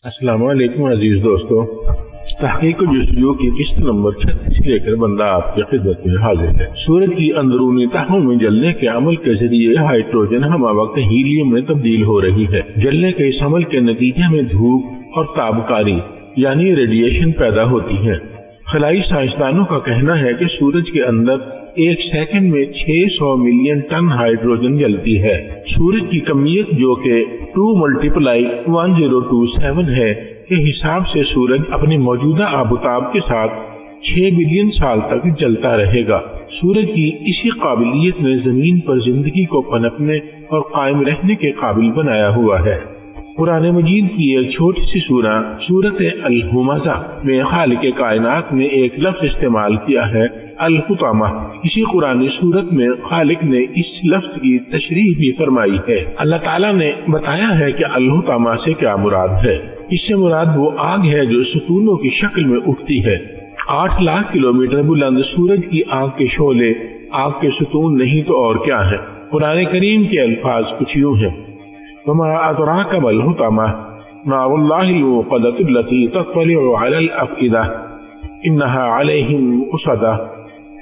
السلام علیکم عزیز دوستو، تحقیق و جستجو کی قسط نمبر 36 لے کر بندہ آپ کی خدمت میں حاضر ہے۔ سورج کی اندرونی تہوں میں جلنے کے عمل کے ذریعے ہائیڈروجن ہمہ وقت ہیلیم میں تبدیل ہو رہی ہے۔ جلنے کے اس عمل کے نتیجے میں دھوپ اور تابکاری یعنی ریڈیشن پیدا ہوتی ہے۔ خلائی سائنسدانوں کا کہنا ہے کہ سورج کے اندر ایک سیکنڈ میں 600 ملین ٹن ہائیڈروجن جلتی ہے۔ سورج کی کمیت جو کہ 2×1027 ہے کے حساب سے سورج اپنی موجودہ آبتاب کے ساتھ 6 بلین سال تک جلتا رہے گا۔ سورج کی اسی قابلیت نے زمین پر زندگی کو پنپنے اور قائم رہنے کے قابل بنایا ہوا ہے۔ قرآن مجید کی ایک چھوٹی سی سورہ سورۃ الہمزہ میں خالق کائنات نے ایک لفظ استعمال کیا ہے، الحطامہ۔ اسی قرآن سورت میں خالق نے اس لفظ کی تشریح بھی فرمائی ہے۔ اللہ تعالیٰ نے بتایا ہے کہ الحطامہ سے کیا مراد ہے۔ اس سے مراد وہ آگ ہے جو ستونوں کی شکل میں اٹھتی ہے۔ 8 لاکھ کلومیٹر بلند سورج کی آگ کے شعلے آگ کے ستون نہیں تو اور کیا ہے۔ قرآن کریم کے الفاظ کچھ یوں ہیں، وما ادراک ما الحطامہ نار اللہ الموقدۃ التی تطلع علی الافئدہ انہا علیہم مؤصدہ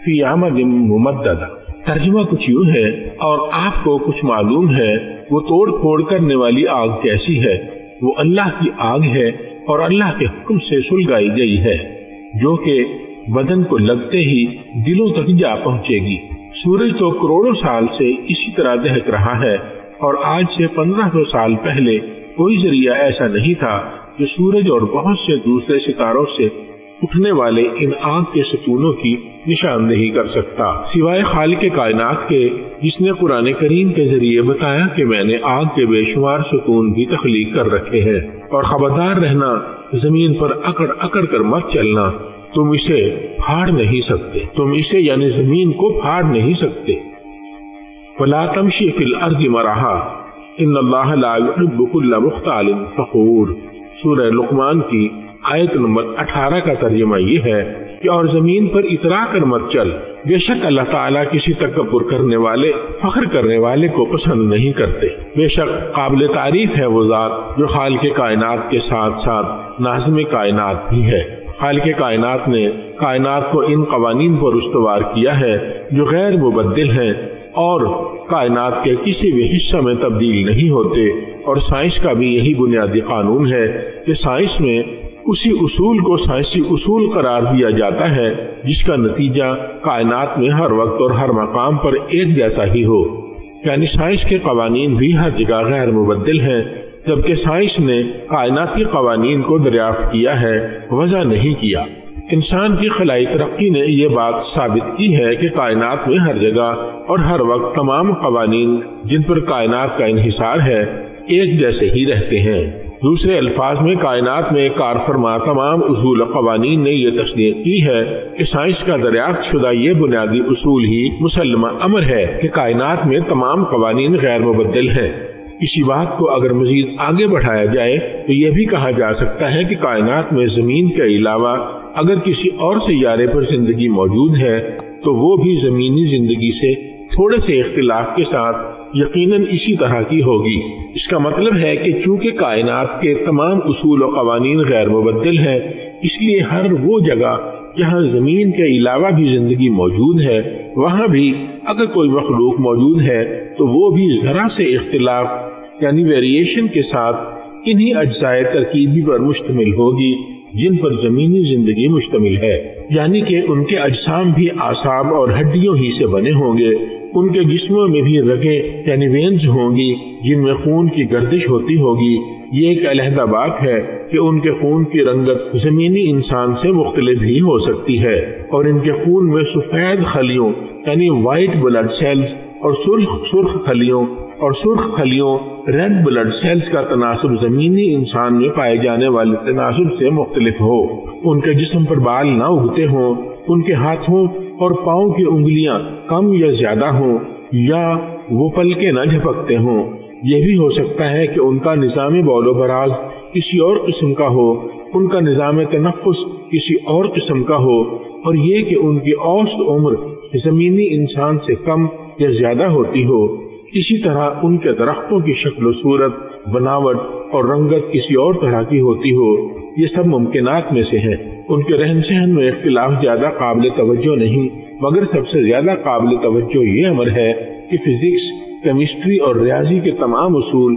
فی عمد ممددہ۔ ترجمہ کچھ یوں ہے، اور آپ کو کچھ معلوم ہے وہ توڑ پھوڑ کرنے والی آگ کیسی ہے۔ وہ اللہ کی آگ ہے اور اللہ کے حکم سے سلگائی گئی ہے، جو کہ بدن کو لگتے ہی دلوں تک جا پہنچے گی۔ سورج تو کروڑوں سال سے اسی طرح دہک رہا ہے، اور آج سے 1500 سال پہلے کوئی ذریعہ ایسا نہیں تھا جو سورج اور بہت سے دوسرے ستاروں سے اٹھنے والے ان آگ کے ستونوں کی نشاندہی کر سکتا، سوائے خالق کائنات کے، جس نے قرآن کریم کے ذریعے بتایا کہ میں نے آگ کے بے شمار ستون بھی تخلیق کر رکھے ہیں، اور خبردار رہنا، زمین پر اکڑ اکڑ کر مت چلنا، تم اسے پھاڑ نہیں سکتے، تم اسے یعنی زمین کو پھاڑ نہیں سکتے۔ وَلَا تَمْشِ فِي الْأَرْضِ مَرَحًا إِنَّ اللَّهَ لَا يُحِبُّ كُلَّ مُخْتَالٍ فَخُورٍ۔ سورہ لقمان کی آیت نمبر 18 کا ترجمہ یہ ہے کہ اور زمین پر اترا کر مت چل، بے شک اللہ تعالیٰ کسی تکبر کرنے والے، فخر کرنے والے کو پسند نہیں کرتے۔ بے شک قابل تعریف ہے وہ ذات جو خالق کائنات کے ساتھ ساتھ ناظم کائنات بھی ہے۔ خالق کائنات نے کائنات کو ان قوانین پر استوار کیا ہے جو غیر مبدل ہیں اور کائنات کے کسی بھی حصہ میں تبدیل نہیں ہوتے، اور سائنس کا بھی یہی بنیادی قانون ہے کہ سائنس میں اسی اصول کو سائنسی اصول قرار دیا جاتا ہے جس کا نتیجہ کائنات میں ہر وقت اور ہر مقام پر ایک جیسا ہی ہو، یعنی سائنس کے قوانین بھی ہر جگہ غیر مبدل ہیں، جبکہ سائنس نے کائنات کے قوانین کو دریافت کیا ہے، وضع نہیں کیا۔ انسان کی خلائی ترقی نے یہ بات ثابت کی ہے کہ کائنات میں ہر جگہ اور ہر وقت تمام قوانین جن پر کائنات کا انحصار ہے ایک جیسے ہی رہتے ہیں۔ دوسرے الفاظ میں کائنات میں کار فرما تمام اصول قوانین نے یہ تصدیق کی ہے کہ سائنس کا دریافت شدہ یہ بنیادی اصول ہی مسلمہ امر ہے کہ کائنات میں تمام قوانین غیر مبدل ہیں۔ اسی بات کو اگر مزید آگے بڑھایا جائے تو یہ بھی کہا جا سکتا ہے کہ کائنات میں زمین کے علاوہ اگر کسی اور سیارے پر زندگی موجود ہے تو وہ بھی زمینی زندگی سے تھوڑے سے اختلاف کے ساتھ یقیناً اسی طرح کی ہوگی۔ اس کا مطلب ہے کہ چونکہ کائنات کے تمام اصول و قوانین غیر مبدل ہیں، اس لیے ہر وہ جگہ جہاں زمین کے علاوہ بھی زندگی موجود ہے وہاں بھی اگر کوئی مخلوق موجود ہے تو وہ بھی ذرا سے اختلاف یعنی ویریشن کے ساتھ انہی اجزاء ترکیبی پر مشتمل ہوگی جن پر زمینی زندگی مشتمل ہے، یعنی کہ ان کے اجسام بھی اعصاب اور ہڈیوں ہی سے بنے ہوں گے، ان کے جسموں میں بھی رگیں یعنی وینز ہوں گی جن میں خون کی گردش ہوتی ہوگی۔ یہ ایک علیحدہ بات ہے کہ ان کے خون کی رنگت زمینی انسان سے مختلف بھی ہو سکتی ہے، اور ان کے خون میں سفید خلیوں یعنی وائٹ بلڈ سیلز اور سرخ خلیوں ریڈ بلڈ سیلز کا تناسب زمینی انسان میں پائے جانے والے تناسب سے مختلف ہو، ان کے جسم پر بال نہ اگتے ہوں، ان کے ہاتھوں اور پاؤں کی انگلیاں کم یا زیادہ ہوں، یا وہ پلکیں نہ جھپکتے ہوں۔ یہ بھی ہو سکتا ہے کہ ان کا نظام بول و براز کسی اور قسم کا ہو، ان کا نظام تنفس کسی اور قسم کا ہو، اور یہ کہ ان کی اوسط عمر زمینی انسان سے کم یا زیادہ ہوتی ہو۔ اسی طرح ان کے درختوں کی شکل و صورت، بناوٹ اور رنگت کسی اور طرح کی ہوتی ہو، یہ سب ممکنات میں سے ہیں۔ ان کے رہن سہن میں اختلاف زیادہ قابل توجہ نہیں، مگر سب سے زیادہ قابل توجہ یہ امر ہے کہ فزکس، کیمسٹری اور ریاضی کے تمام اصول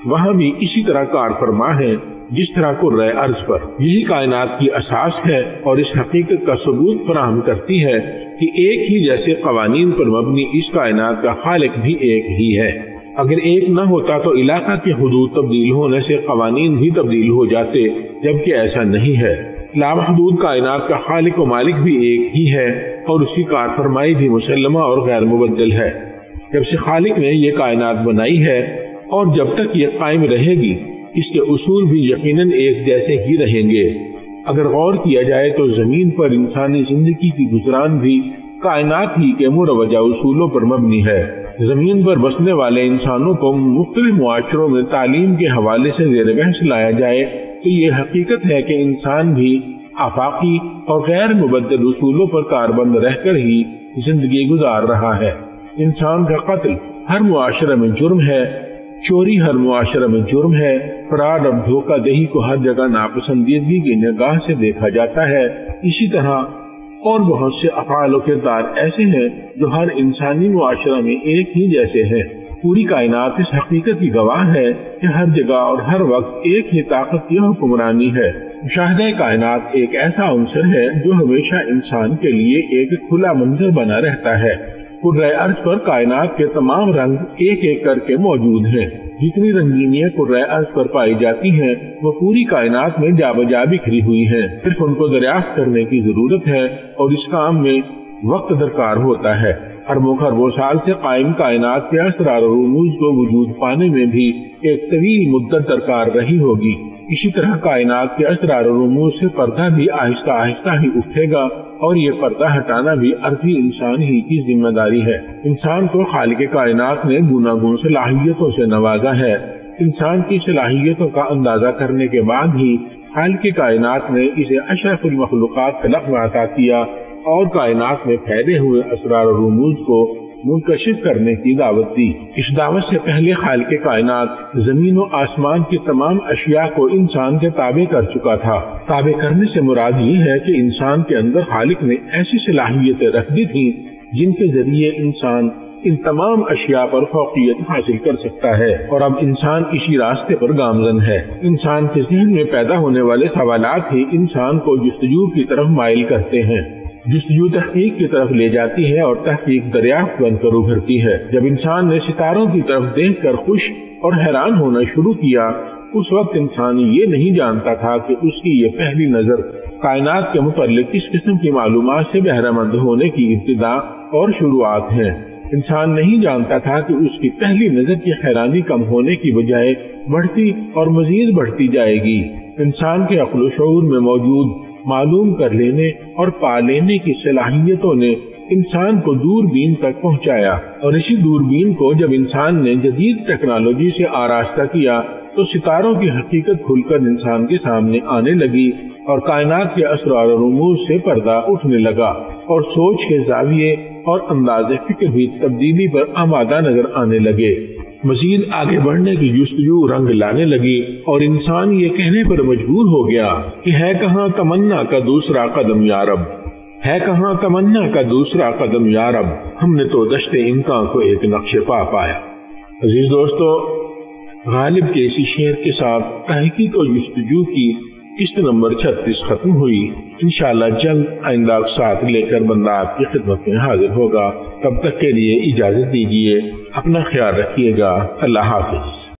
وہاں بھی اسی طرح کار فرما ہیں جس طرح کرۂ ارض پر۔ یہی کائنات کی اساس ہے اور اس حقیقت کا ثبوت فراہم کرتی ہے کہ ایک ہی جیسے قوانین پر مبنی اس کائنات کا خالق بھی ایک ہی ہے۔ اگر ایک نہ ہوتا تو علاقہ کے حدود تبدیل ہونے سے قوانین بھی تبدیل ہو جاتے، جبکہ ایسا نہیں ہے۔ لامحدود کائنات کا خالق و مالک بھی ایک ہی ہے اور اس کی کار فرمائی بھی مسلمہ اور غیر مبدل ہے۔ جب سے خالق نے یہ کائنات بنائی ہے اور جب تک یہ قائم رہے گی، اس کے اصول بھی یقیناً ایک جیسے ہی رہیں گے۔ اگر غور کیا جائے تو زمین پر انسانی زندگی کی گزران بھی کائنات ہی کے مروجہ اصولوں پر مبنی ہے۔ زمین پر بسنے والے انسانوں کو مختلف معاشروں میں تعلیم کے حوالے سے زیر بحث لایا جائے تو یہ حقیقت ہے کہ انسان بھی آفاقی اور غیر مبدل اصولوں پر کاربند رہ کر ہی زندگی گزار رہا ہے۔ انسان کا قتل ہر معاشرے میں جرم ہے، چوری ہر معاشرے میں جرم ہے، فراڈ اور دھوکہ دہی کو ہر جگہ ناپسندیدگی کی نگاہ سے دیکھا جاتا ہے۔ اسی طرح اور بہت سے افعال و کردار ایسے ہیں جو ہر انسانی معاشرہ میں ایک ہی جیسے ہیں۔ پوری کائنات اس حقیقت کی گواہ ہے کہ ہر جگہ اور ہر وقت ایک ہی طاقت کی حکمرانی ہے۔ مشاہدہ کائنات ایک ایسا عنصر ہے جو ہمیشہ انسان کے لیے ایک کھلا منظر بنا رہتا ہے۔ کرۂ ارض پر کائنات کے تمام رنگ ایک ایک کر کے موجود ہیں۔ جتنی رنگینیاں کرۂ ارض پر پائی جاتی ہیں وہ پوری کائنات میں جا بجا بکھری ہوئی ہیں۔ صرف ان کو دریافت کرنے کی ضرورت ہے اور اس کام میں وقت درکار ہوتا ہے۔ اربوں خربوں سال سے قائم کائنات کے اسرار و رموز کو وجود پانے میں بھی ایک طویل مدت درکار رہی ہوگی۔ اسی طرح کائنات کے اسرار و رموز سے پردہ بھی آہستہ آہستہ ہی اٹھے گا اور یہ پردہ ہٹانا بھی عرضی انسان ہی کی ذمہ داری ہے۔ انسان کو خالق کائنات نے گوناگون صلاحیتوں سے نوازا ہے۔ انسان کی صلاحیتوں کا اندازہ کرنے کے بعد ہی خالق کائنات نے اسے اشرف المخلوقات کا لقب عطا کیا اور کائنات میں پھیلے ہوئے اسرار و رموز کو منکشف کرنے کی دعوت دی۔ اس دعوت سے پہلے خالق کائنات زمین و آسمان کی تمام اشیاء کو انسان کے تابع کر چکا تھا۔ تابع کرنے سے مراد یہ ہے کہ انسان کے اندر خالق نے ایسی صلاحیتیں رکھ دی تھیں جن کے ذریعے انسان ان تمام اشیاء پر فوقیت حاصل کر سکتا ہے، اور اب انسان اسی راستے پر گامزن ہے۔ انسان کے ذہن میں پیدا ہونے والے سوالات ہی انسان کو جستجو کی طرف مائل کرتے ہیں۔ جستجو تحقیق کی طرف لے جاتی ہے اور تحقیق دریافت بن کر ابھرتی ہے۔ جب انسان نے ستاروں کی طرف دیکھ کر خوش اور حیران ہونا شروع کیا، اس وقت انسان یہ نہیں جانتا تھا کہ اس کی یہ پہلی نظر کائنات کے متعلق کس قسم کی معلومات سے بہرہ مند ہونے کی ابتدا اور شروعات ہیں۔ انسان نہیں جانتا تھا کہ اس کی پہلی نظر کی حیرانی کم ہونے کی بجائے بڑھتی اور مزید بڑھتی جائے گی۔ انسان کے عقل و شعور میں موجود معلوم کر لینے اور پا لینے کی صلاحیتوں نے انسان کو دوربین تک پہنچایا، اور اسی دوربین کو جب انسان نے جدید ٹیکنالوجی سے آراستہ کیا تو ستاروں کی حقیقت کھل کر انسان کے سامنے آنے لگی اور کائنات کے اسرار و رموز سے پردہ اٹھنے لگا اور سوچ کے زاویے اور انداز فکر بھی تبدیلی پر آمادہ نظر آنے لگے۔ مزید آگے بڑھنے کی جستجو رنگ لانے لگی اور انسان یہ کہنے پر مجبور ہو گیا کہ ہے کہاں تمنا کا دوسرا قدم یا رب، ہے کہاں تمنا کا دوسرا قدم یا رب، ہم نے تو دشت امکان کو ایک نقش پا پایا۔ عزیز دوستو، غالب کے اسی شعر کے ساتھ تحقیق و جستجو کی قسط نمبر 36 ختم ہوئی۔ انشاءاللہ جلد آئندہ اقساط لے کر بندہ آپ کی خدمت میں حاضر ہوگا۔ تب تک کے لیے اجازت دیجیے، اپنا خیال رکھیے گا۔ اللہ حافظ۔